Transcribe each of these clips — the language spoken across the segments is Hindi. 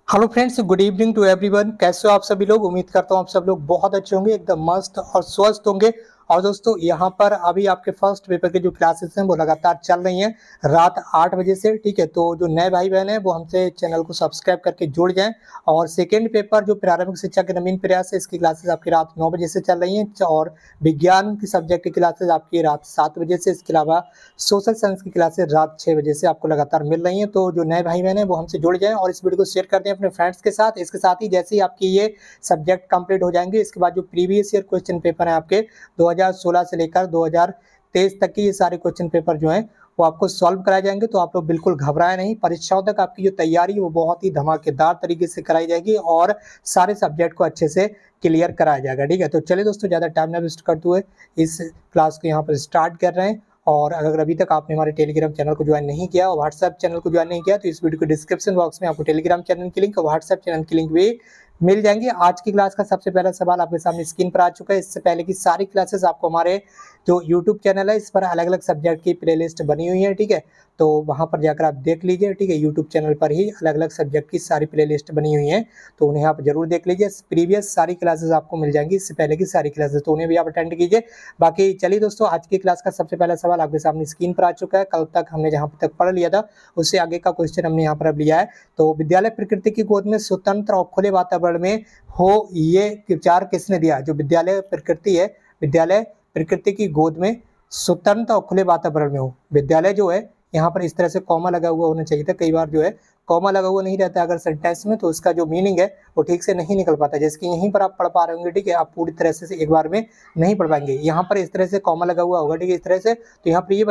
Hello friends, good evening to everyone. कैसे हो आप सभी लोग? उम्मीद करता हूँ आप सब लोग बहुत अच्छे होंगे, एकदम मस्त और स्वस्थ होंगे। और दोस्तों, यहाँ पर अभी आपके फर्स्ट पेपर की जो क्लासेस हैं वो लगातार चल रही हैं रात 8 बजे से। ठीक है, तो जो नए भाई बहन हैं वो हमसे चैनल को सब्सक्राइब करके जुड़ जाएं। और सेकेंड पेपर जो प्रारंभिक शिक्षा के नवीन प्रयास है, इसकी क्लासेस आपकी रात 9 बजे से चल रही हैं। और विज्ञान की सब्जेक्ट की क्लासेस आपकी रात 7 बजे से। इसके अलावा सोशल साइंस की क्लासेस रात 6 बजे से आपको लगातार मिल रही हैं। तो जो नए भाई बहन हैं वो हमसे जुड़ जाएं और इस वीडियो को शेयर कर दें अपने फ्रेंड्स के साथ। इसके साथ ही जैसे ही आपकी ये सब्जेक्ट कंप्लीट हो जाएंगे, इसके बाद जो प्रीवियस ईयर क्वेश्चन पेपर है आपके 2016 से लेकर 2023 तक की, ये सारे क्वेश्चन पेपर जो हैं वो आपको सॉल्व कराए जाएंगे। तो आप लोग बिल्कुल घबराएं नहीं। परीक्षाओं तक आपकी जो तैयारी है वो बहुत ही धमाकेदार तरीके से कराई जाएगी और सारे सब्जेक्ट को अच्छे से क्लियर कराया जाएगा। ठीक है, तो चलिए दोस्तों, ज़्यादा टाइम ना वेस्ट करते हुए इस क्लास को यहाँ पर स्टार्ट कर रहे हैं। और अगर अभी तक आपने हमारे टेलीग्राम चैनल को ज्वाइन नहीं किया और व्हाट्सएप चैनल को ज्वाइन नहीं किया, तो इस वीडियो के डिस्क्रिप्शन बॉक्स में आपको टेलीग्राम चैनल की लिंक और व्हाट्सएप चैनल की लिंक भी मिल जाएंगे। आज की क्लास का सबसे पहला सवाल आपके सामने स्क्रीन पर आ चुका है। इससे पहले की सारी क्लासेस आपको हमारे जो यूट्यूब चैनल है इस पर अलग अलग सब्जेक्ट की प्लेलिस्ट बनी हुई है। ठीक है, तो वहां पर जाकर आप देख लीजिए। ठीक है, यूट्यूब चैनल पर ही अलग अलग सब्जेक्ट की सारी प्लेलिस्ट बनी हुई है, तो उन्हें आप जरूर देख लीजिए। प्रीवियस सारी क्लासेस आपको मिल जाएंगी, इससे पहले की सारी क्लासेस, तो उन्हें भी आप अटेंड कीजिए। बाकी चलिए दोस्तों, आज की क्लास का सबसे पहला सवाल आपके सामने स्क्रीन पर आ चुका है। कल तक हमने जहाँ तक पढ़ लिया था उससे आगे का क्वेश्चन हमने यहाँ पर अब लिया है। तो विद्यालय प्रकृति की गोद में स्वतंत्र और खुले वातावरण में हो, ये विचार किसने दिया? जो विद्यालय प्रकृति है, विद्यालय प्रकृति की गोद में स्वतंत्र और खुले वातावरण में हो। विद्यालय जो है, यहाँ पर इस तरह से कॉमा लगा हुआ होना चाहिए था। कई बार जो है कॉमा लगा हुआ नहीं रहता अगर सेंटेंस में, तो उसका जो मीनिंग है वो ठीक से नहीं निकल पाता। जैसे कि यहीं पर आप पढ़ पा रहे होंगे, ठीक है, आप पूरी तरह से एक बार में नहीं पढ़ पाएंगे। यहाँ पर इस तरह से कॉमा लगा हुआ होगा, ठीक है, इस तरह से। तो यहाँ पर ये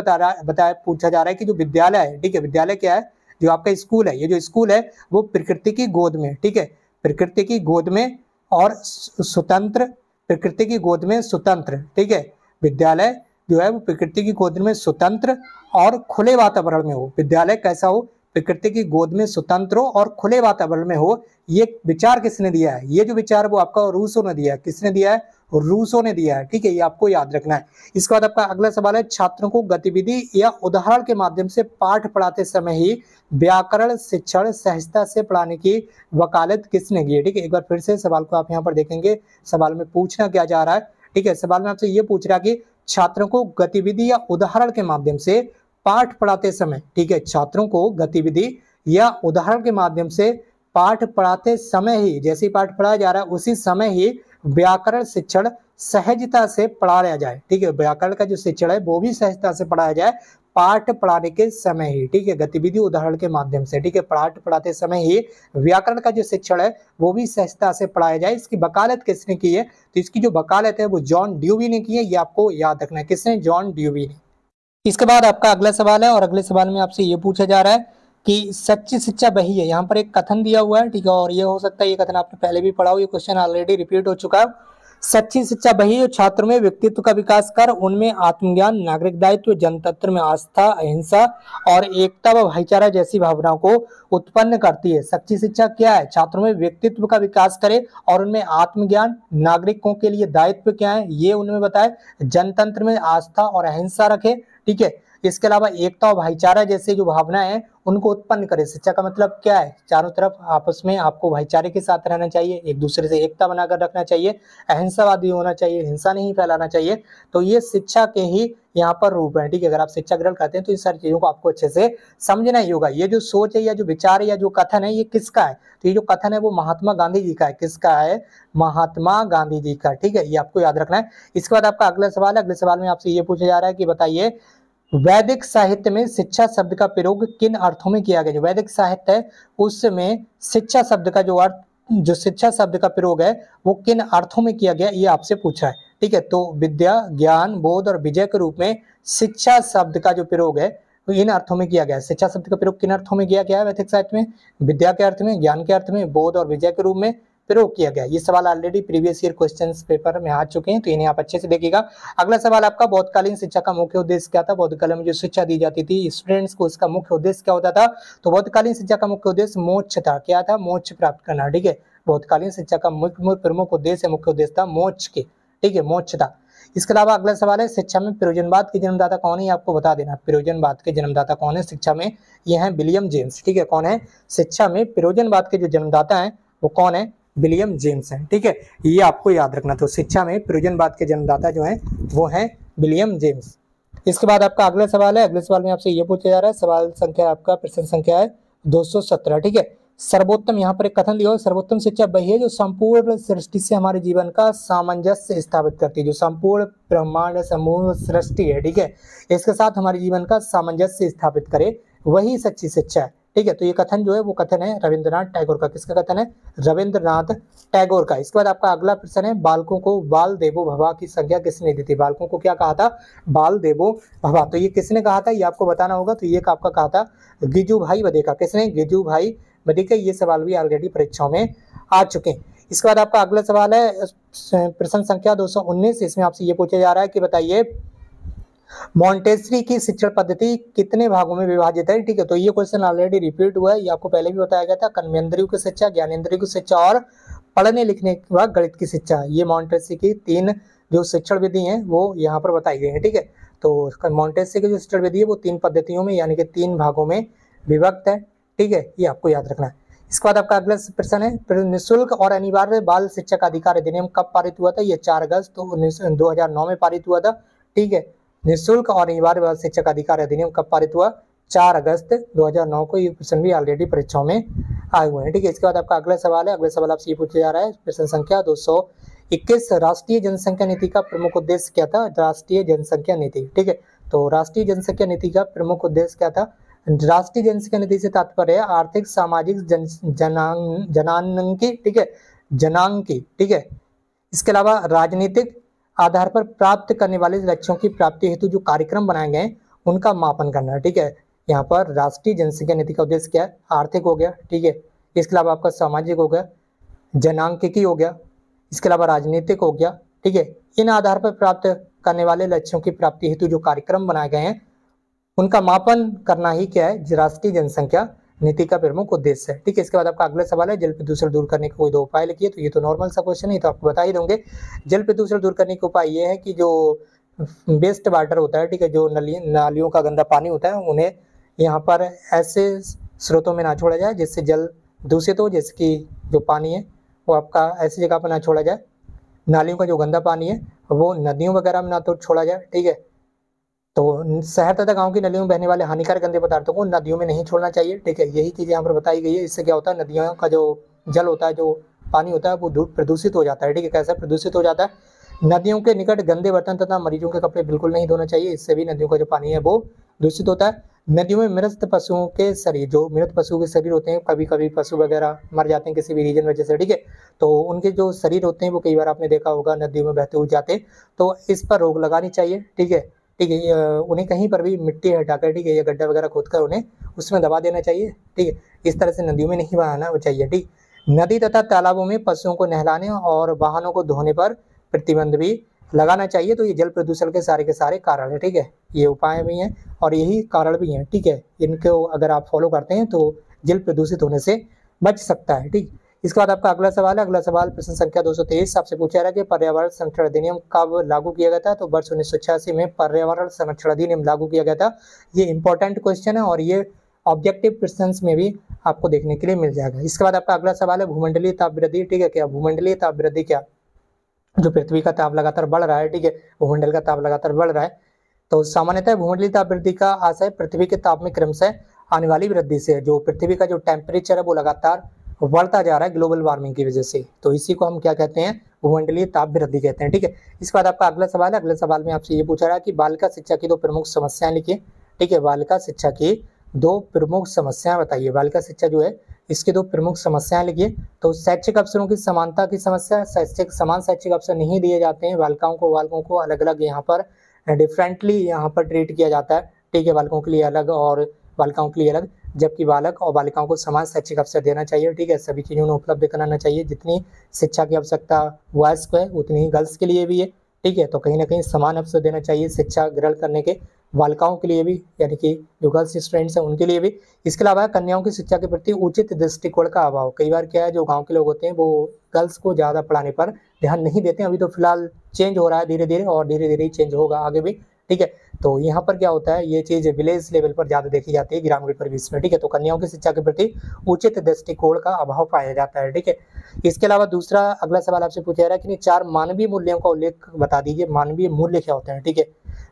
पूछा जा रहा है कि जो विद्यालय है, ठीक है, विद्यालय क्या है? जो आपका स्कूल है, ये जो स्कूल है वो प्रकृति की गोद में, ठीक है, प्रकृति की गोद में और स्वतंत्र, प्रकृति की गोद में स्वतंत्र, ठीक है, विद्यालय जो है वो प्रकृति की गोद में स्वतंत्र और खुले वातावरण में हो। विद्यालय कैसा हो? प्रकृति की गोद में स्वतंत्र हो और खुले वातावरण में हो। ये विचार किसने दिया है? ये जो विचार वो आपका रूसो ने दिया है। किसने दिया है? रूसो ने दिया है। ठीक है, ये आपको याद रखना है। इसके बाद आपका अगला सवाल है, छात्रों को गतिविधि या उदाहरण के माध्यम से पाठ पढ़ाते समय ही व्याकरण शिक्षण सहजता से पढ़ाने की वकालत किसने की है? ठीक है, एक बार फिर से सवाल को आप यहाँ पर देखेंगे। सवाल में पूछना क्या जा रहा है? ठीक है, सवाल में आपसे ये पूछ रहा है कि छात्रों को गतिविधि या उदाहरण के माध्यम से पाठ पढ़ाते समय, ठीक है, छात्रों को गतिविधि या उदाहरण के माध्यम से पाठ पढ़ाते समय ही, जैसे पाठ पढ़ाया जा रहा है उसी समय ही व्याकरण शिक्षण सहजता से पढ़ाया जाए। ठीक है, व्याकरण का जो शिक्षण है वो भी सहजता से पढ़ाया जाए पाठ पढ़ाने के समय ही। ठीक है, गतिविधि उदाहरण के माध्यम से, ठीक है, पाठ पढ़ाते समय ही व्याकरण का जो शिक्षण है वो भी सहजता से पढ़ाया जाए। इसकी वकालत किसने की है? तो इसकी जो वकालत है वो जॉन ड्यूवी ने की है। ये आपको याद रखना है, किसने? जॉन ड्यूवी ने। इसके बाद आपका अगला सवाल है और अगले सवाल में आपसे ये पूछा जा रहा है कि सच्ची शिक्षा वही है। यहाँ पर एक कथन दिया हुआ है, ठीक है, और ये हो सकता है ये कथन आपने पहले भी पढ़ा हो, ये क्वेश्चन ऑलरेडी रिपीट हो चुका है। सच्ची शिक्षा वही है छात्रों में व्यक्तित्व का विकास कर उनमें आत्मज्ञान, नागरिक दायित्व, जनतंत्र में आस्था, अहिंसा और एकता व भाईचारा जैसी भावनाओं को उत्पन्न करती है। सच्ची शिक्षा क्या है? छात्रों में व्यक्तित्व का विकास करे और उनमें आत्मज्ञान, नागरिकों के लिए दायित्व क्या है ये उनमें बताए, जनतंत्र में आस्था और अहिंसा रखे, ठीक है, इसके अलावा एकता और भाईचारा जैसे जो भावनाएं हैं उनको उत्पन्न करे। शिक्षा का मतलब क्या है? चारों तरफ आपस में आपको भाईचारे के साथ रहना चाहिए, एक दूसरे से एकता बनाकर रखना चाहिए, अहिंसावादी होना चाहिए, हिंसा नहीं फैलाना चाहिए। तो ये शिक्षा के ही यहाँ पर रूप है। ठीक है, अगर आप शिक्षा ग्रहण करते हैं तो इन सारी चीजों को आपको अच्छे से समझना ही होगा। ये जो सोच है या जो विचार है या जो कथन है ये किसका है? तो ये जो कथन है वो महात्मा गांधी जी का है। किसका है? महात्मा गांधी जी का। ठीक है, ये आपको याद रखना है। इसके बाद आपका अगला सवाल है। अगले सवाल में आपसे ये पूछा जा रहा है कि बताइए वैदिक साहित्य में शिक्षा शब्द का प्रयोग किन अर्थों में किया गया? जो वैदिक साहित्य है उसमें शिक्षा शब्द का जो अर्थ, जो शिक्षा शब्द का प्रयोग है वो किन अर्थों में किया गया, ये आपसे पूछा है। ठीक है, तो विद्या, ज्ञान, बोध और विजय के रूप में शिक्षा शब्द का जो प्रयोग है वो इन अर्थों में किया गया है। शिक्षा शब्द का प्रयोग किन अर्थों में किया गया है वैदिक साहित्य में? विद्या के अर्थ में, ज्ञान के अर्थ में, बोध और विजय के रूप में प्रयोग किया गया। ये सवाल already previous year questions paper में आ चुके हैं, तो इन्हें आप अच्छे से देखिएगा। अगला सवाल आपका, बौद्धकालीन शिक्षा का मुख्य उद्देश्य क्या था? बौद्धकाल में जो शिक्षा दी जाती थी स्टूडेंट्स को, उसका मुख्य उद्देश्य क्या होता था? तो बौद्धकालीन शिक्षा का मुख्य उद्देश्य मोक्ष था। क्या था? मोक्ष प्राप्त करना। ठीक है, बौद्धकालीन शिक्षा का प्रमुख उद्देश्य, मुख्य उद्देश्य था मोक्ष के, ठीक है, मोक्ष था। इसके अलावा अगला सवाल है, शिक्षा में प्रयोजनवाद के जन्मदाता कौन है, आपको बता देना। प्रयोजनवाद के जन्मदाता कौन है शिक्षा में, ये है विलियम जेम्स। ठीक है, कौन है शिक्षा में प्रयोजनवाद के जो जन्मदाता है वो कौन है, विलियम जेम्स है। ठीक है, ये आपको याद रखना। तो शिक्षा में प्रयोजनवाद के जन्मदाता जो है वो है विलियम जेम्स। इसके बाद आपका अगला सवाल है, अगले सवाल में आपसे ये पूछा जा रहा है, सवाल संख्या आपका प्रश्न संख्या है 217। ठीक है, सर्वोत्तम, यहाँ पर एक कथन दिया हो, सर्वोत्तम शिक्षा वही है जो संपूर्ण सृष्टि से हमारे जीवन का सामंजस्य स्थापित करती है। जो संपूर्ण ब्रह्मांड समूह सृष्टि है, ठीक है, इसके साथ हमारे जीवन का सामंजस्य स्थापित करे, वही सच्ची शिक्षा है। ठीक है, तो ये कथन जो है वो कथन है रविंद्रनाथ टैगोर का। किसका कथन है, रविंद्रनाथ टैगोर का। इसके बाद आपका अगला प्रश्न है, बालकों को बाल देवो भवा की संज्ञा किसने दी थी। बालकों को क्या कहा था, बाल देवो भवा। तो ये किसने कहा था, ये आपको बताना होगा। तो ये आपका कहा था गिजुभाई बधेका। किसने, गिजुभाई बधेका। ये सवाल भी ऑलरेडी परीक्षाओं में आ चुके हैं। इसके बाद आपका अगला सवाल है प्रश्न संख्या 219। इसमें आपसे ये पूछा जा रहा है कि बताइए मॉन्टेसरी की शिक्षण पद्धति कितने भागों में विभाजित है। ठीक है, तो ये क्वेश्चन ऑलरेडी रिपीट हुआ है, ये आपको पहले भी बताया गया था। कर्मेंद्रियों की शिक्षा, ज्ञानेंद्रियों की शिक्षा और पढ़ने लिखने के बाद गणित की शिक्षा, ये मॉन्टेसरी की 3 जो शिक्षण विधि हैं वो यहाँ पर बताई गई है। ठीक है, तो मॉन्टेसरी की जो शिक्षण विधि है वो 3 पद्धतियों में यानी कि 3 भागों में विभक्त है। ठीक है, ये आपको याद रखना है। इसके बाद आपका अगला प्रश्न है, निःशुल्क और अनिवार्य बाल शिक्षा का अधिकार अधिनियम कब पारित हुआ था। ये 4 अगस्त 2009 में पारित हुआ था। ठीक है, निःशुल्क और अनिवार्य बाल शिक्षा का अधिकार अधिनियम कब पारित हुआ, 4 अगस्त 2009 को। ये प्रश्न भी ऑलरेडी परीक्षाओं में आए हुए हैं। ठीक है, इसके बाद आपका अगला सवाल है, अगला सवाल आपसे ये पूछा जा रहा है प्रश्न संख्या 221, राष्ट्रीय जनसंख्या नीति का प्रमुख उद्देश्य क्या था। राष्ट्रीय जनसंख्या नीति, ठीक है, तो राष्ट्रीय जनसंख्या नीति का प्रमुख उद्देश्य क्या था। राष्ट्रीय जनसंख्या नीति से तात्पर्य है आर्थिक सामाजिक जनांकी, ठीक है, जनांकी। ठीक है, इसके अलावा राजनीतिक आधार पर प्राप्त करने वाले लक्ष्यों की प्राप्ति हेतु जो कार्यक्रम बनाए गए उनका मापन करना। ठीक है, यहाँ पर राष्ट्रीय जनसंख्या नीति का उद्देश्य क्या है, आर्थिक हो गया। ठीक है, इसके अलावा आपका सामाजिक हो गया, जनांकिकी हो गया, इसके अलावा राजनीतिक हो गया। ठीक है, इन आधार पर प्राप्त करने वाले लक्ष्यों की प्राप्ति हेतु जो कार्यक्रम बनाए गए हैं उनका मापन करना ही क्या है, राष्ट्रीय जनसंख्या नीति का प्रमुख उद्देश्य है। ठीक है, इसके बाद आपका अगला सवाल है, जल प्रदूषण दूर करने के कोई 2 उपाय लिखिए। तो ये तो नॉर्मल सा क्वेश्चन है, तो आपको बता ही दूंगे। जल प्रदूषण दूर करने के उपाय ये है कि जो वेस्ट वाटर होता है, ठीक है, जो नालियों का गंदा पानी होता है, उन्हें यहाँ पर ऐसे स्रोतों में ना छोड़ा जाए जिससे जल दूषित हो। जैसे कि जो पानी है वो आपका ऐसी जगह पर ना छोड़ा जाए, नालियों का जो गंदा पानी है वो नदियों वगैरह में ना तो छोड़ा जाए। ठीक है, तो शहर तथा गांव की नदियों में बहने वाले हानिकारक गंदे पदार्थों को नदियों में नहीं छोड़ना चाहिए। ठीक है, यही चीज़ यहाँ पर बताई गई है। इससे क्या होता है, नदियों का जो जल होता है, जो पानी होता है, वो प्रदूषित हो जाता है। ठीक है, कैसे प्रदूषित हो जाता है, नदियों के निकट गंदे बर्तन तथा मरीजों के कपड़े बिल्कुल नहीं धोना चाहिए, इससे भी नदियों का जो पानी है वो दूषित होता है। नदियों में मृत पशुओं के शरीर, जो मृत पशुओं के शरीर होते हैं, कभी कभी पशु वगैरह मर जाते हैं किसी भी रीजन वजह से। ठीक है, तो उनके जो शरीर होते हैं वो कई बार आपने देखा होगा नदियों में बहते हुए जाते, तो इस पर रोक लगानी चाहिए। ठीक है, ठीक है, उन्हें कहीं पर भी मिट्टी हटाकर, ठीक है, या गड्ढा वगैरह खोदकर उन्हें उसमें दबा देना चाहिए। ठीक है, इस तरह से नदियों में नहीं बहाना चाहिए। ठीक, नदी तथा तालाबों में पशुओं को नहलाने और वाहनों को धोने पर प्रतिबंध भी लगाना चाहिए। तो ये जल प्रदूषण के सारे कारण है। ठीक है, ये उपाय भी हैं और यही कारण भी हैं। ठीक है, इनको अगर आप फॉलो करते हैं तो जल प्रदूषित होने से बच सकता है। ठीक, इसके बाद आपका अगला सवाल है, अगला सवाल प्रश्न संख्या 223 आपसे पूछा रहा है कि पर्यावरण संरक्षण अधिनियम कब लागू किया गया था। तो वर्ष 1986 में पर्यावरण संरक्षण अधिनियम लागू किया गया था। ये इंपॉर्टेंट क्वेश्चन है और ये ऑब्जेक्टिव क्वेश्चंस में भी आपको देखने के लिए मिल जाएगा। इसके बाद आपका अगला सवाल है भूमंडलीय ताप वृद्धि। ठीक है, क्या भूमंडलीय ताप वृद्धि, क्या जो पृथ्वी का ताप लगातार बढ़ रहा है, ठीक है, भूमंडल का ताप लगातार बढ़ रहा है, तो सामान्यतः भूमंडलीय ताप वृद्धि का आशय पृथ्वी के ताप में क्रमशः आने वाली वृद्धि से, जो पृथ्वी का जो टेम्परेचर है वो लगातार बढ़ता जा रहा है ग्लोबल वार्मिंग की वजह से, तो इसी को हम क्या कहते हैं, भूमंडलीय ताप वृद्धि कहते हैं। ठीक है, इसके बाद आपका अगला सवाल है, अगले सवाल में आपसे ये पूछा रहा है कि बालिका शिक्षा की 2 प्रमुख समस्याएं लिखिए। ठीक है, बालिका शिक्षा की 2 प्रमुख समस्याएं बताइए। बालिका शिक्षा जो है इसकी 2 प्रमुख समस्याएं लिखिए। तो शैक्षिक अवसरों की समानता की समस्या, समान शैक्षिक अवसर नहीं दिए जाते हैं, बालिकाओं को अलग अलग यहाँ पर डिफरेंटली यहाँ पर ट्रीट किया जाता है। ठीक है, बालकों के लिए अलग और बालिकाओं के लिए अलग, जबकि बालक और बालिकाओं को समान शैक्षिक अवसर देना चाहिए। ठीक है, सभी चीज़ों में उपलब्ध कराना चाहिए, जितनी शिक्षा की आवश्यकता बॉयज़ को है उतनी ही गर्ल्स के लिए भी है। ठीक है, तो कहीं ना कहीं समान अवसर देना चाहिए शिक्षा ग्रहण करने के बालिकाओं के लिए भी, यानी कि जो गर्ल्स स्टूडेंट्स हैं उनके लिए भी। इसके अलावा कन्याओं की शिक्षा के प्रति उचित दृष्टिकोण का अभाव, कई बार क्या है जो गांव के लोग होते हैं वो गर्ल्स को ज़्यादा पढ़ाने पर ध्यान नहीं देते हैं। अभी तो फिलहाल चेंज हो रहा है धीरे धीरे, और धीरे धीरे ही चेंज होगा आगे भी, ठीक है। तो यहाँ पर क्या होता है, ये चीज विलेज लेवल पर ज्यादा देखी जाती है ग्रामीण परिवेश में, ठीक है। तो कन्याओं की शिक्षा के प्रति उचित दृष्टिकोण का अभाव पाया जाता है, ठीक है। इसके अलावा दूसरा अगला सवाल आपसे पूछा जा रहा है कि 4 मानवीय मूल्यों का उल्लेख बता दीजिए। मानवीय मूल्य क्या होते हैं, ठीक है।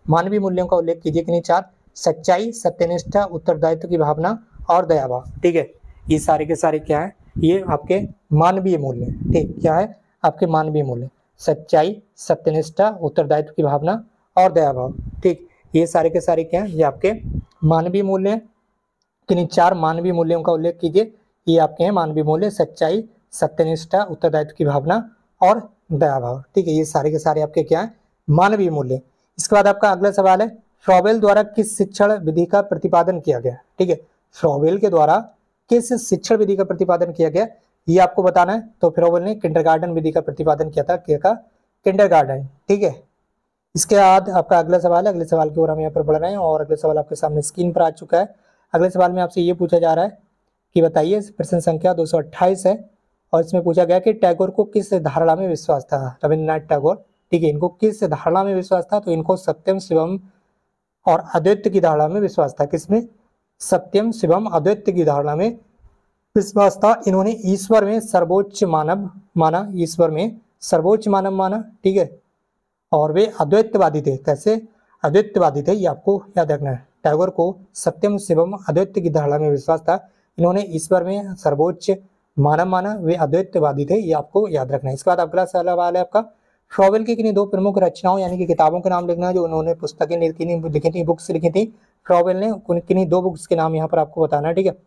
मानवीय मूल्यों का उल्लेख कीजिए कि 4 सच्चाई, सत्यनिष्ठा, उत्तरदायित्व की भावना और दया भाव, ठीक है। ये सारे के सारे क्या है, ये आपके मानवीय मूल्य, ठीक। क्या है आपके मानवीय मूल्य, सच्चाई, सत्यनिष्ठा, उत्तरदायित्व की भावना और दया भाव, ठीक। ये सारे के सारे क्या है, ये आपके मानवीय मूल्य हैं। किन्हीं 4 मानवीय मूल्यों का उल्लेख कीजिए। ये आपके हैं मानवीय मूल्य, सच्चाई, सत्यनिष्ठा, उत्तरदायित्व की भावना और दया भाव, ठीक है। ये सारे के सारे आपके क्या है, मानवीय मूल्य। इसके बाद आपका अगला सवाल है, फ्रॉबेल द्वारा किस शिक्षण विधि का प्रतिपादन किया गया, ठीक है। फ्रॉबेल के द्वारा किस शिक्षण विधि का प्रतिपादन किया गया, ये आपको बताना है। तो फ्रॉबेल ने किंडरगार्टन विधि का प्रतिपादन किया था, क्या का, किंडरगार्टन, ठीक है। इसके बाद आपका अगला सवाल है, अगले सवाल की ओर हम यहाँ पर बढ़ रहे हैं और अगले सवाल आपके सामने स्क्रीन पर आ चुका है। अगले सवाल में आपसे ये पूछा जा रहा है कि बताइए, प्रश्न संख्या 228 है और इसमें पूछा गया कि टैगोर को किस धारणा में विश्वास था, रविन्द्रनाथ टैगोर, ठीक है। इनको किस धारणा में विश्वास था, तो इनको सत्यम, शिवम और अद्वैत की धारणा में विश्वास था। किसमें, सत्यम, शिवम, अद्वैत की धारणा में विश्वास था। इन्होंने ईश्वर में सर्वोच्च मानव माना, ईश्वर में सर्वोच्च मानव माना, ठीक है। और वे अद्वैतवादी थे। कैसे अद्वैतवादी थे, ये आपको याद रखना है। टैगोर को सत्यम, शिवम, अद्वैत की धारणा में विश्वास था। इन्होंने ईश्वर में सर्वोच्च मानव माना, वे अद्वैतवादी थे, ये आपको याद रखना है। इसके बाद अगला सवाल है आपका, फ्रॉबेल की किन्हीं 2 प्रमुख रचनाओं यानी कि किताबों के नाम लिखना है जो उन्होंने पुस्तकें लिखी थी, बुक्स लिखी थी फ्रॉबेल ने। किन्हीं 2 बुक्स के नाम यहाँ पर आपको बताना है, ठीक है।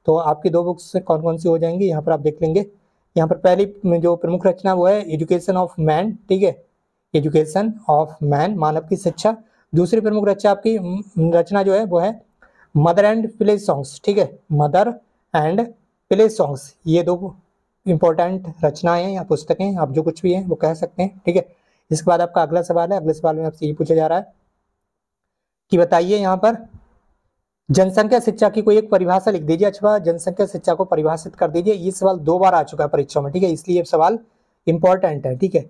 तो आपकी 2 बुक्स कौन कौन सी हो जाएंगी, यहाँ पर आप देख लेंगे। यहाँ पर पहली जो प्रमुख रचना वो है एजुकेशन ऑफ मैन, ठीक है, एजुकेशन ऑफ मैन, मानव की शिक्षा। दूसरी प्रमुख रचना जो है वो है मदर एंड प्ले सॉन्ग्स, ठीक है, मदर एंड प्ले सॉन्ग्स। ये 2 इंपॉर्टेंट रचनाएं हैं या पुस्तकें, आप जो कुछ भी हैं वो कह सकते हैं, ठीक है। इसके बाद आपका अगला सवाल है, अगले सवाल में आपसे ये पूछा जा रहा है कि बताइए यहाँ पर जनसंख्या शिक्षा की कोई एक परिभाषा लिख दीजिए, अथवा जनसंख्या शिक्षा को परिभाषित कर दीजिए। ये सवाल 2 बार आ चुका है परीक्षा में, ठीक है, इसलिए सवाल इंपॉर्टेंट है, ठीक है।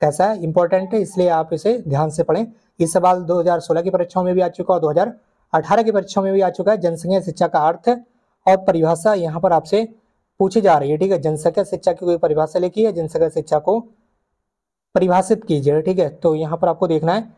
कैसा है, इंपॉर्टेंट है, इसलिए आप इसे ध्यान से पढ़ें। ये सवाल 2016 की परीक्षाओं में भी आ चुका है और 2018 की परीक्षाओं में भी आ चुका है। जनसंख्या शिक्षा का अर्थ और परिभाषा यहाँ पर आपसे पूछी जा रही है, ठीक है। जनसंख्या शिक्षा की कोई परिभाषा लिखी है, जनसंख्या शिक्षा को परिभाषित कीजिए, ठीक है। तो यहाँ पर आपको देखना है,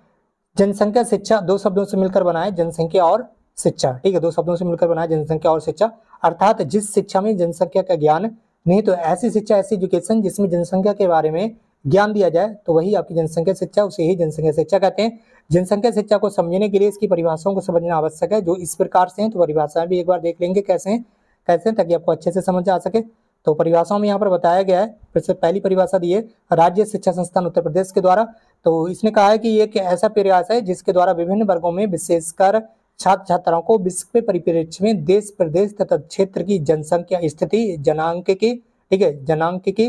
जनसंख्या शिक्षा 2 शब्दों से मिलकर बना है, जनसंख्या और शिक्षा, ठीक है। 2 शब्दों से मिलकर बना है, जनसंख्या और शिक्षा। अर्थात जिस शिक्षा में जनसंख्या का ज्ञान नहीं, तो ऐसी शिक्षा, ऐसी एजुकेशन जिसमें जनसंख्या के बारे में ज्ञान दिया जाए, तो वही आपकी जनसंख्या शिक्षा, उसे ही जनसंख्या शिक्षा कहते हैं। जनसंख्या शिक्षा को समझने के लिए इसकी परिभाषाओं को समझना आवश्यक है, जो इस प्रकार से हैं। तो परिभाषाएं भी एक बार देख लेंगे कैसे हैं, ताकि आपको अच्छे से समझ आ सके। तो परिभाषाओं में यहाँ पर बताया गया है, फिर से पहली परिभाषा दी है राज्य शिक्षा संस्थान उत्तर प्रदेश के द्वारा। तो इसने कहा है कि ये एक ऐसा प्रयास है जिसके द्वारा विभिन्न वर्गों में, विशेषकर छात्र छात्राओं को विश्व के परिप्रेक्ष्य में देश, प्रदेश तथा क्षेत्र की जनसंख्या स्थिति, जनांकिकी, ठीक है, जनांकिकी,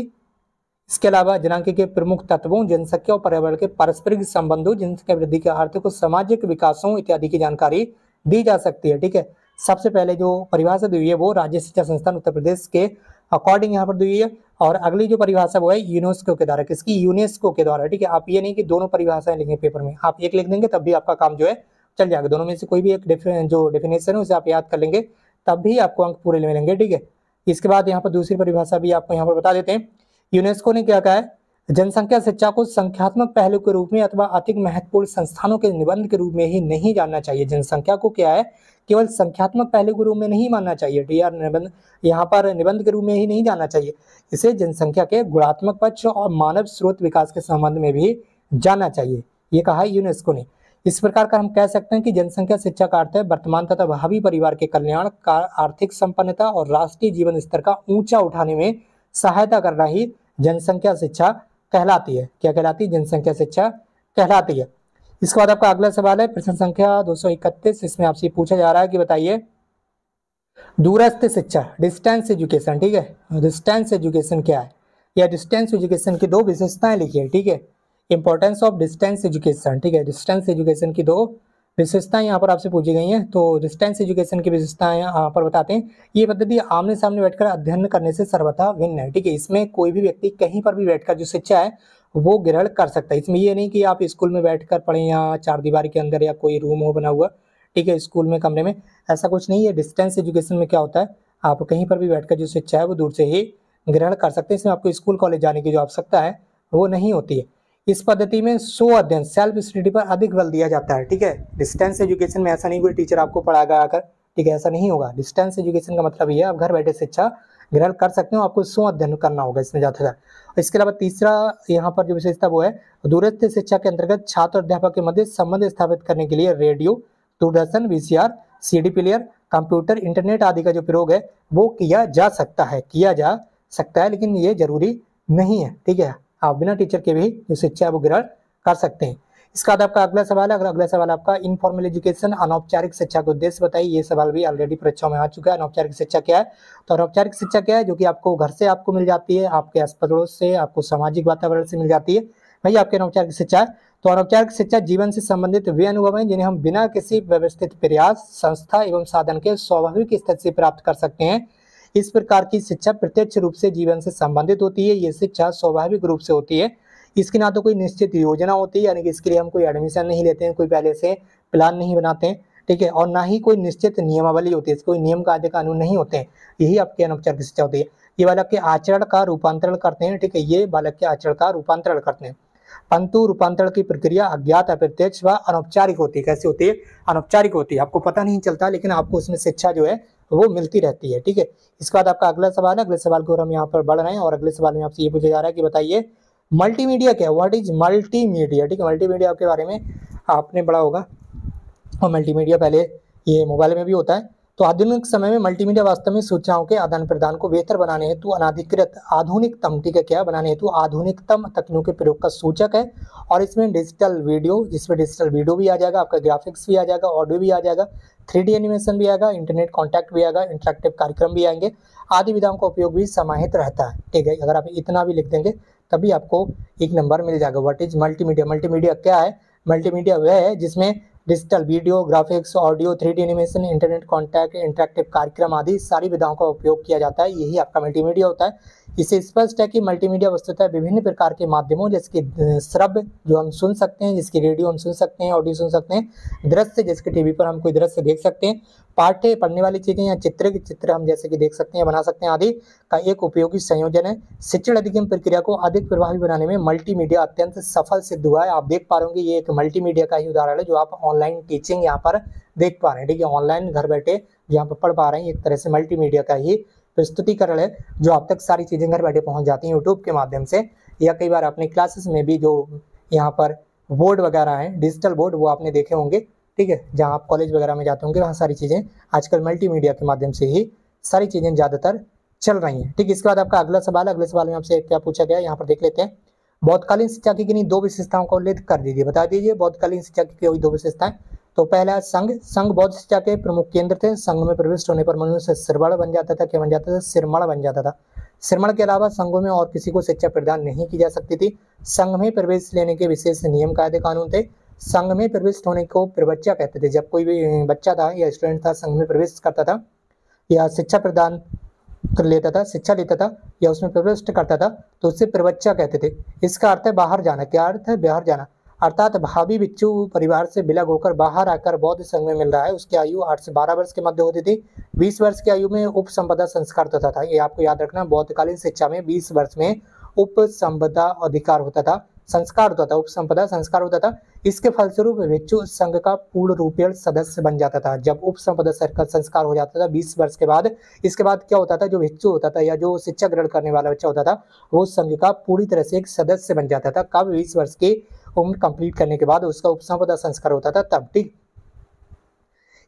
इसके अलावा जनांक के प्रमुख तत्वों, जनसंख्या और पर्यावरण के पारस्परिक संबंधों, जनसंख्या वृद्धि के आर्थिक और सामाजिक विकासों इत्यादि की जानकारी दी जा सकती है, ठीक है। सबसे पहले जो परिभाषा दी हुई है वो राज्य शिक्षा संस्थान उत्तर प्रदेश के अकॉर्डिंग यहाँ पर दी हुई है। और अगली जो परिभाषा वो है यूनेस्को के द्वारा, किसकी, यूनेस्को के द्वारा, ठीक है। आप ये नहीं कि दोनों परिभाषाएं लिखें पेपर में, आप एक लिख देंगे तब भी आपका काम जो है चल जाएगा। दोनों में से कोई भी एक जो डेफिनेशन है उसे आप याद कर लेंगे, तब भी आपको अंक पूरे मिलेंगे, ठीक है। इसके बाद यहाँ पर दूसरी परिभाषा भी आपको यहाँ पर बता देते हैं। यूनेस्को ने क्या कहा है, जनसंख्या शिक्षा को संख्यात्मक पहलू के रूप में अथवा अधिक महत्वपूर्ण संस्थानों के निबंध के रूप में ही नहीं जानना चाहिए। जनसंख्या को क्या है, केवल संख्यात्मक पहलू के रूप में नहीं मानना चाहिए, डीआर निबंध, यहाँ पर निबंध के रूप में ही नहीं जानना चाहिए। इसे जनसंख्या के गुणात्मक पक्ष और मानव स्रोत विकास के संबंध में भी जानना चाहिए, ये कहा है यूनेस्को ने। इस प्रकार का हम कह सकते हैं कि जनसंख्या शिक्षा का अर्थ है वर्तमान तथा भावी परिवार के कल्याण का, आर्थिक संपन्नता और राष्ट्रीय जीवन स्तर का ऊंचा उठाने में सहायता करना ही जनसंख्या शिक्षा कहलाती है। क्या कहलाती है, जनसंख्या शिक्षा कहलाती है। इसके बाद आपका अगला सवाल है प्रश्न संख्या 231। इसमें आपसे पूछा जा रहा है कि बताइए दूरस्थ शिक्षा, डिस्टेंस एजुकेशन, ठीक है, डिस्टेंस एजुकेशन क्या है, या डिस्टेंस एजुकेशन की 2 विशेषताएं लिखिए, ठीक है। इंपॉर्टेंस ऑफ डिस्टेंस एजुकेशन, ठीक है, डिस्टेंस एजुकेशन की 2 विशेषताएं यहाँ पर आपसे पूछी गई हैं। तो डिस्टेंस एजुकेशन की विशेषताएं यहाँ पर बताते हैं। ये पद्धति आमने सामने बैठकर अध्ययन करने से सर्वथा भिन्न है, ठीक है। इसमें कोई भी व्यक्ति कहीं पर भी बैठकर जो शिक्षा है वो ग्रहण कर सकता है। इसमें ये नहीं कि आप स्कूल में बैठकर पढ़ें या चार दीवारी के अंदर या कोई रूम हो बना हुआ, ठीक है, स्कूल में कमरे में, ऐसा कुछ नहीं है। डिस्टेंस एजुकेशन में क्या होता है, आप कहीं पर भी बैठकर जो शिक्षा है वो दूर से ही ग्रहण कर सकते हैं। इसमें आपको स्कूल कॉलेज जाने की जो आवश्यकता है वो नहीं होती है। इस पद्धति में स्व अध्ययन सेल्फ स्टडी पर अधिक बल दिया जाता है, ठीक है। डिस्टेंस एजुकेशन में ऐसा नहीं कोई टीचर आपको पढ़ाएगा आकर, ठीक है, ऐसा नहीं होगा। डिस्टेंस एजुकेशन का मतलब ये है आप घर बैठे शिक्षा ग्रहण कर सकते हो, आपको स्व अध्ययन करना होगा इसमें ज़्यादातर। इसके अलावा तीसरा यहाँ पर जो विशेषता वो है दूरस्थ शिक्षा के अंतर्गत छात्र और अध्यापक के मध्य संबंध स्थापित करने के लिए radio, Doordarshan, VCR, CD player, computer, internet आदि का जो प्रयोग है वो किया जा सकता है, लेकिन ये जरूरी नहीं है, ठीक है। आप बिना टीचर के भी जो शिक्षा है वो ग्रहण कर सकते हैं। इसका बाद आपका अगला सवाल है, अगला सवाल आपका इनफॉर्मल एजुकेशन अनौपचारिक शिक्षा का उद्देश्य बताइए। ये सवाल भी ऑलरेडी परीक्षाओं में आ चुका है। अनौपचारिक शिक्षा क्या है? तो अनौपचारिक शिक्षा क्या है, जो कि आपको घर से आपको मिल जाती है, आपके आस पड़ोस से, आपको सामाजिक वातावरण से मिल जाती है, वही आपकी अनौपचारिक शिक्षा है। तो अनौपचारिक शिक्षा जीवन से संबंधित वे अनुभव हैं जिन्हें हम बिना किसी व्यवस्थित प्रयास, संस्था एवं साधन के स्वाभाविक स्थिति से प्राप्त कर सकते हैं। इस प्रकार की शिक्षा प्रत्यक्ष रूप से जीवन से संबंधित होती है। ये शिक्षा स्वाभाविक रूप से होती है। इसकी ना तो कोई निश्चित योजना होती है, यानी कि इसके लिए हम कोई एडमिशन नहीं लेते हैं, कोई पहले से प्लान नहीं बनाते हैं, ठीक है, और ना ही कोई निश्चित नियमावली होती है, कोई नियम कायदे कानून नहीं होते हैं। यही आपकी अनौपचारिक शिक्षा होती है। ये बालक के आचरण का रूपांतरण करते हैं, ठीक है, ये बालक के आचरण का रूपांतरण करते हैं, परंतु रूपांतरण की प्रक्रिया अज्ञात, अप्रत्यक्ष व अनौपचारिक होती है। कैसी होती है? अनौपचारिक होती है। आपको पता नहीं चलता, लेकिन आपको उसमें शिक्षा जो है वो मिलती रहती है, ठीक है। इसके बाद आपका अगला सवाल है, अगले सवाल को हम यहाँ पर बढ़ रहे हैं और अगले सवाल में आपसे ये पूछा जा रहा है कि बताइए मल्टीमीडिया क्या है, व्हाट इज मल्टीमीडिया, ठीक है। मल्टीमीडिया के बारे में आपने पढ़ा होगा, और मल्टीमीडिया पहले ये मोबाइल में भी होता है। तो आधुनिक समय में मल्टीमीडिया वास्तव में सूचनाओं के आदान प्रदान को बेहतर बनाने हेतु अनाधिकृत आधुनिकतम, ठीक है, क्या बनाने हेतु आधुनिकतम तकनीकों के प्रयोग का सूचक है। और इसमें डिजिटल वीडियो, जिसमें डिजिटल वीडियो भी आ जाएगा, आपका ग्राफिक्स भी आ जाएगा, ऑडियो भी आ जाएगा, 3D एनिमेशन भी आएगा, इंटरनेट कॉन्टैक्ट भी आएगा, इंटरेक्टिव कार्यक्रम भी आएंगे, आदि विधाओं का उपयोग भी समाहित रहता है, ठीक है। अगर आप इतना भी लिख देंगे तभी आपको एक नंबर मिल जाएगा। What is multimedia? मल्टीमीडिया क्या है? मल्टीमीडिया वह है जिसमें digital video, graphics, audio, 3D animation, internet contact, interactive कार्यक्रम आदि सारी विधाओं का उपयोग किया जाता है। यही आपका मल्टीमीडिया होता है। इससे स्पष्ट है कि मल्टीमीडिया वस्तुतः विभिन्न प्रकार के माध्यमों जैसे कि श्रव्य जो हम सुन सकते हैं, जिसकी रेडियो हम सुन सकते हैं, ऑडियो सुन सकते हैं, दृश्य जैसे कि टीवी पर हम कोई दृश्य देख सकते हैं, पाठ्य पढ़ने वाली चीजें या चित्र हम जैसे कि देख सकते हैं, बना सकते हैं, आदि का एक उपयोगी संयोजन है। शिक्षण अधिगम प्रक्रिया को अधिक प्रभावी बनाने में मल्टीमीडिया अत्यंत सफल सिद्ध हुआ है। आप देख पा रहे होंगे ये एक मल्टीमीडिया का ही उदाहरण है जो आप ऑनलाइन टीचिंग यहाँ पर देख पा रहे हैं, ठीक है। ऑनलाइन घर बैठे यहाँ पर पढ़ पा रहे हैं, एक तरह से मल्टीमीडिया का ही प्रस्तुतिकरण है जो आप तक सारी चीजें घर बैठे पहुंच जाती हैं यूट्यूब के माध्यम से, या कई बार अपने क्लासेस में भी जो यहाँ पर बोर्ड वगैरह हैं, डिजिटल बोर्ड, वो आपने देखे होंगे, ठीक है, जहाँ आप कॉलेज वगैरह में जाते होंगे, वहाँ सारी चीजें आजकल मल्टीमीडिया के माध्यम से ही सारी चीजें ज्यादातर चल रही हैं, ठीक। इसके बाद आपका अगला सवाल है, अगले सवाल में आपसे क्या पूछा गया है यहाँ पर देख लेते हैं। बौद्धकालीन शिक्षा की किन्हीं दो विशेषताओं का उल्लेख कर दीजिए, बता दीजिए बौद्धकालीन शिक्षा की कोई दो विशेषताएं। तो पहला संघ बौद्ध शिक्षा के प्रमुख केंद्र थे। संघ में प्रविष्ट होने पर मनुष्य श्रवण बन जाता था, क्या बन जाता था? सिरमण बन जाता था। श्रमण के अलावा संघों में और किसी को शिक्षा प्रदान नहीं की जा सकती थी। संघ में प्रवेश लेने के विशेष नियम कायदे कानून थे। संघ में प्रविष्ट होने को प्रवक्ता कहते थे। जब कोई भी बच्चा था या स्टूडेंट था संघ में प्रवेश करता था या शिक्षा प्रदान कर लेता था, शिक्षा लेता था या उसमें प्रविष्ट करता था, तो उससे प्रवक्ता कहते थे। इसका अर्थ है बाहर जाना। क्या अर्थ है? बाहर जाना। अर्थात भावी बिच्छू परिवार से विलग होकर बाहर आकर बौद्ध संघ में मिल रहा है, उसकी आयु 8 से 12 वर्ष के मध्य होती थी। 20 वर्ष की आयु में उपसंपदा संस्कार होता था। ये आपको याद रखना, बौद्धकालीन शिक्षा में 20 वर्ष में उपसंपदा अधिकार होता था, संस्कार होता था, उपसंपदा संस्कार होता था। इसके फलस्वरूप भिक्षु संघ का पूर्ण रूपेण सदस्य बन जाता था। जब उपसंपदा संस्कार हो जाता था 20 वर्ष के बाद, इसके बाद क्या होता था, जो भिक्षु होता था या जो शिक्षा ग्रहण करने वाला बच्चा होता था वो संघ का पूरी तरह से एक सदस्य बन जाता था। कब? 20 वर्ष की उम्र कंप्लीट करने के बाद उसका उपसंपदा संस्कार होता था तब, ठीक।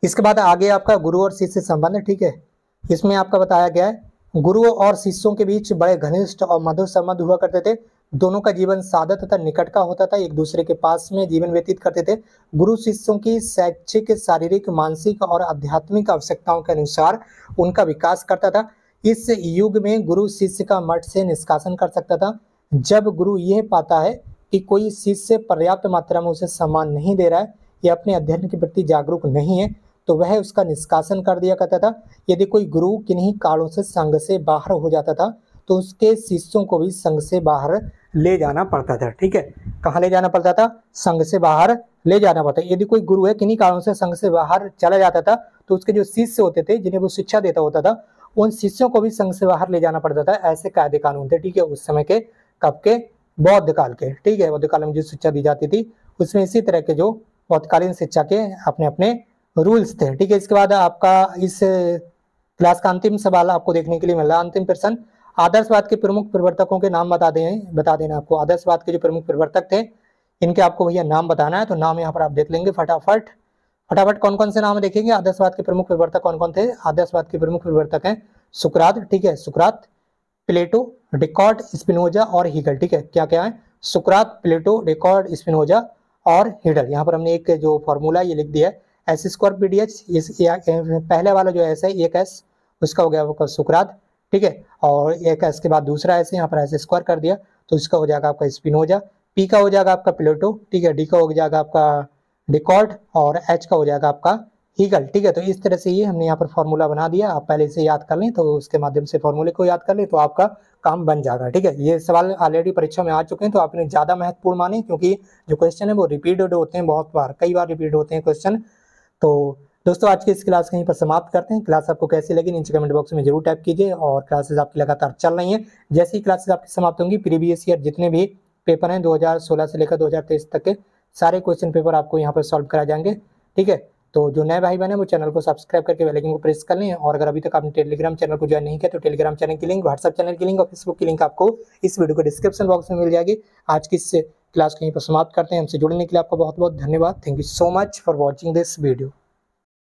इसके बाद आगे आपका गुरु और शिष्य संबंध, ठीक है। इसमें आपका बताया गया है गुरुओं और शिष्यों के बीच बड़े घनिष्ठ और मधुर संबंध हुआ करते थे। दोनों का जीवन सादा तथा निकट का होता था, एक दूसरे के पास में जीवन व्यतीत करते थे। गुरु शिष्यों की शैक्षिक, शारीरिक, मानसिक और आध्यात्मिक आवश्यकताओं के अनुसार उनका विकास करता था। इस युग में गुरु शिष्य का मठ से निष्कासन कर सकता था। जब गुरु यह पाता है कि कोई शिष्य पर्याप्त मात्रा में उसे सम्मान नहीं दे रहा है या अपने अध्ययन के प्रति जागरूक नहीं है, तो वह उसका निष्कासन कर दिया करता था। यदि कोई गुरु किन्हीं कारणों से संघ से बाहर हो जाता था तो उसके शिष्यों को भी संघ से बाहर ले जाना पड़ता था। ठीक है, कहाँ ले जाना पड़ता था? संघ से बाहर ले जाना पड़ता है। यदि कोई गुरु है किन्हीं कारणों से संघ से बाहर चला जाता था तो उसके जो शिष्य होते थे जिन्हें वो शिक्षा देता होता था उन शिष्यों को भी संघ से बाहर ले जाना पड़ता था। ऐसे कायदे कानून थे। ठीक है, उस समय के, कब के? बौद्ध काल के। ठीक है, बौद्ध काल में जो शिक्षा दी जाती थी उसमें इसी तरह के जो बौद्धकालीन शिक्षा के अपने अपने रूल्स थे। ठीक है, इसके बाद आपका इस क्लास का अंतिम सवाल आपको देखने के लिए मिल रहा है। अंतिम प्रश्न, आदर्शवाद के प्रमुख प्रवर्तकों के नाम बता देना आपको। आदर्शवाद के जो प्रमुख प्रवर्तक थे इनके आपको भैया नाम बताना है। तो नाम यहाँ पर आप देख लेंगे फटाफट। कौन कौन से नाम देखेंगे? आदर्शवाद के प्रमुख प्रवर्तक कौन कौन थे? आदर्शवाद के प्रमुख प्रवर्तक हैं सुकरात। ठीक है, सुकरात, प्लेटो, डेकार्ट, स्पिनोजा और हीगल। ठीक है, क्या क्या है? सुकरात, प्लेटो, डेकार्ट, स्पिनोजा और हीगल। यहाँ पर हमने एक जो फॉर्मूला ये लिख दिया है, S square P D H. पहले वाला जो एस है एक एस उसका हो गया वो सुकरात। ठीक है, और एक एस के बाद दूसरा एस यहाँ पर एस स्क्वायर कर दिया तो इसका हो जाएगा आपका स्पिनोजा। पी का हो जाएगा आपका प्लेटो। ठीक है, डी का हो जाएगा आपका डेकार्ट और एच का हो जाएगा आपका हीगल। ठीक है, तो इस तरह से ये हमने यहाँ पर फॉर्मूला बना दिया। आप पहले इसे याद कर लें तो उसके माध्यम से फॉर्मूले को याद कर लें तो आपका काम बन जाएगा। ठीक है, ये सवाल ऑलरेडी परीक्षा में आ चुके हैं तो आपने ज़्यादा महत्वपूर्ण माने क्योंकि जो क्वेश्चन है वो रिपीटेड होते हैं, बहुत बार, कई बार रिपीट होते हैं क्वेश्चन। तो दोस्तों आज की इस क्लास कहीं पर समाप्त करते हैं। क्लास आपको कैसी लगी नीचे कमेंट बॉक्स में जरूर टाइप कीजिए और क्लासेस आपकी लगातार चल रही हैं। जैसे ही क्लासेस आपकी समाप्त होंगी प्रीवियस ईयर जितने भी पेपर हैं 2016 से लेकर 2023 तक के सारे क्वेश्चन पेपर आपको यहाँ पर सॉल्व कराए जाएंगे। ठीक है, तो जो नए भाई बहन है वो चैनल को सब्सक्राइब करके बेल आइकन को प्रेस कर लें और अगर अभी तक आपने टेलीग्राम चैनल को ज्वाइन नहीं किया तो टेलीग्राम चैनल की लिंक, व्हाट्सएप चैनल की लिंक और फेसबुक की लिंक आपको इस वीडियो को डिस्क्रिप्शन बॉक्स में मिल जाएगी। आज की इस क्लास को यहीं पर समाप्त करते हैं। हमसे जुड़ने के लिए आपका बहुत बहुत धन्यवाद। Thank you so much for watching this video.